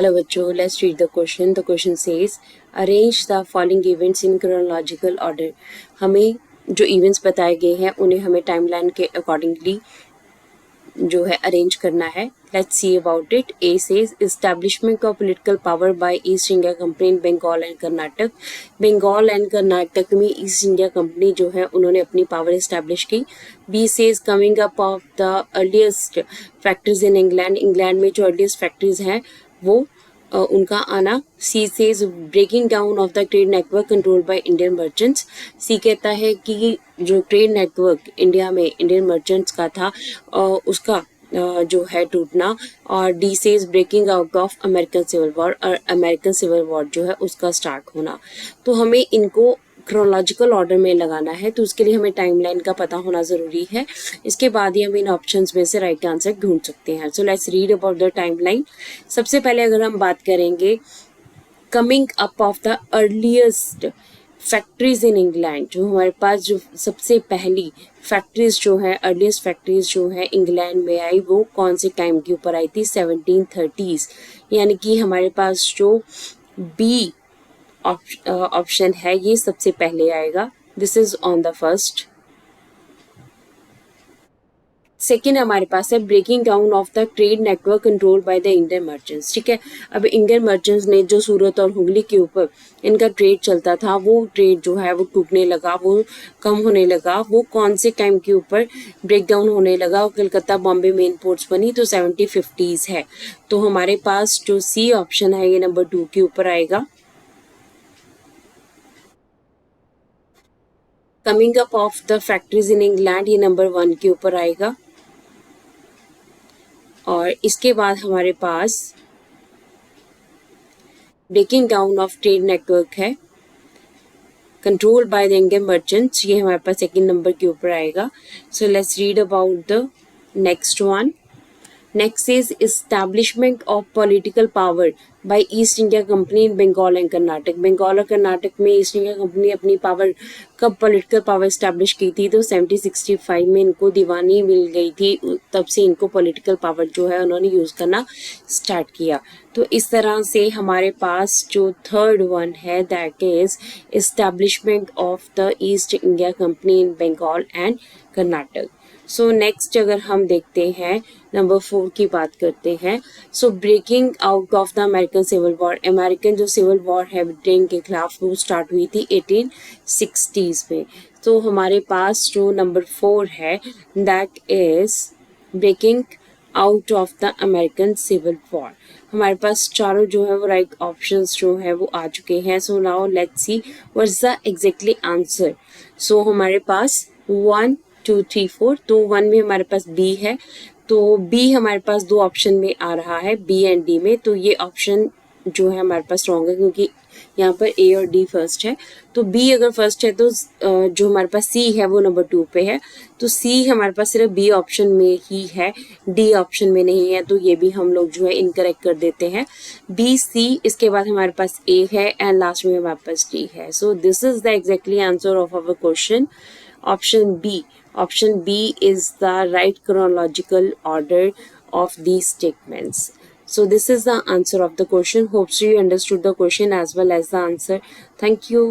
Hello बच्चों, let's read the question. The question says, arrange the following events in chronological order. हमें जो events बताए गए हैं उन्हें हमें timeline के accordingly जो है अरेंज करना है. Let's see about it. A says establishment of political power by East India company in Bengal and Karnataka. Bengal and Karnataka में ईस्ट इंडिया कंपनी जो है उन्होंने अपनी पावर इस्टेब्लिश की. B says coming up of the earliest factories in England. England में जो earliest factories हैं वो उनका आना. C says breaking down of the trade network control by Indian merchants. C कहता है कि जो ट्रेड नेटवर्क इंडिया में इंडियन मर्चेंट्स का था उसका जो है टूटना. और D says breaking out of American civil war. और अमेरिकन सिविल वॉर जो है उसका स्टार्ट होना. तो हमें इनको क्रोनोलॉजिकल ऑर्डर में लगाना है, तो उसके लिए हमें टाइमलाइन का पता होना ज़रूरी है. इसके बाद ही हम इन ऑप्शंस में से राइट आंसर ढूंढ सकते हैं. सो let's read about the timeline. सबसे पहले अगर हम बात करेंगे coming up of the earliest factories in England, जो हमारे पास जो सबसे पहली फैक्ट्रीज जो है अर्लीस्ट फैक्ट्रीज जो है इंग्लैंड में आई वो कौन से टाइम के ऊपर आई थी? 1730s. यानी कि हमारे पास जो बी ऑप्शन है ये सबसे पहले आएगा. This is on the first. Second हमारे पास है breaking down of the trade network control by the Indian merchants. ठीक है, अब इंडियन मर्चेंट्स ने जो सूरत और हुगली के ऊपर इनका ट्रेड चलता था वो ट्रेड जो है वो टूटने लगा, वो कम होने लगा. वो कौन से टाइम के ऊपर ब्रेक डाउन होने लगा? कलकत्ता बॉम्बे मेन पोर्ट्स बनी तो 1750s है. तो हमारे पास जो सी ऑप्शन है ये नंबर 2 के ऊपर आएगा. Coming up of the factories in England ये नंबर 1 के ऊपर आएगा. और इसके बाद हमारे पास breaking down of trade network है control by the Indian merchants, ये हमारे पास सेकंड नंबर के ऊपर आएगा. So let's read about the next one. Next is establishment of political power by East India company in Bengal and Karnataka. Bengal और कर्नाटक में East India Company अपनी पावर कब पॉलिटिकल पावर इस्टेब्लिश की थी? तो 1765 में इनको दीवानी मिल गई थी, तब से इनको पॉलिटिकल पावर जो है उन्होंने यूज़ करना स्टार्ट किया. तो इस तरह से हमारे पास जो थर्ड वन है that is establishment of the East India company in Bengal and Karnataka. So next अगर हम देखते हैं नंबर 4 की बात करते हैं. So breaking out of the American civil war. American जो सिविल वॉर है ब्रिटेन के खिलाफ वो स्टार्ट हुई थी 1860s में. तो हमारे पास जो नंबर 4 है that is breaking out of the American civil war. हमारे पास चारों जो है वो राइट ऑप्शंस जो है वो आ चुके हैं. So now let's see what is the exactly answer. So हमारे पास 1 2 3 4. तो 1 में हमारे पास बी है, तो बी हमारे पास 2 ऑप्शन में आ रहा है बी एंड डी में. तो ये ऑप्शन जो है हमारे पास रॉन्ग है क्योंकि यहाँ पर ए और डी फर्स्ट है. तो बी अगर फर्स्ट है तो जो हमारे पास सी है वो नंबर 2 पे है. तो सी हमारे पास सिर्फ बी ऑप्शन में ही है, डी ऑप्शन में नहीं है. तो ये भी हम लोग जो है इनकरेक्ट कर देते हैं. बी सी इसके बाद हमारे पास ए है एंड लास्ट में हमारे पास डी है. So this is the exactly answer of our question. Option B. Option B is the right chronological order of these statements. So this is the answer of the question. Hope so you understood the question as well as the answer. Thank you.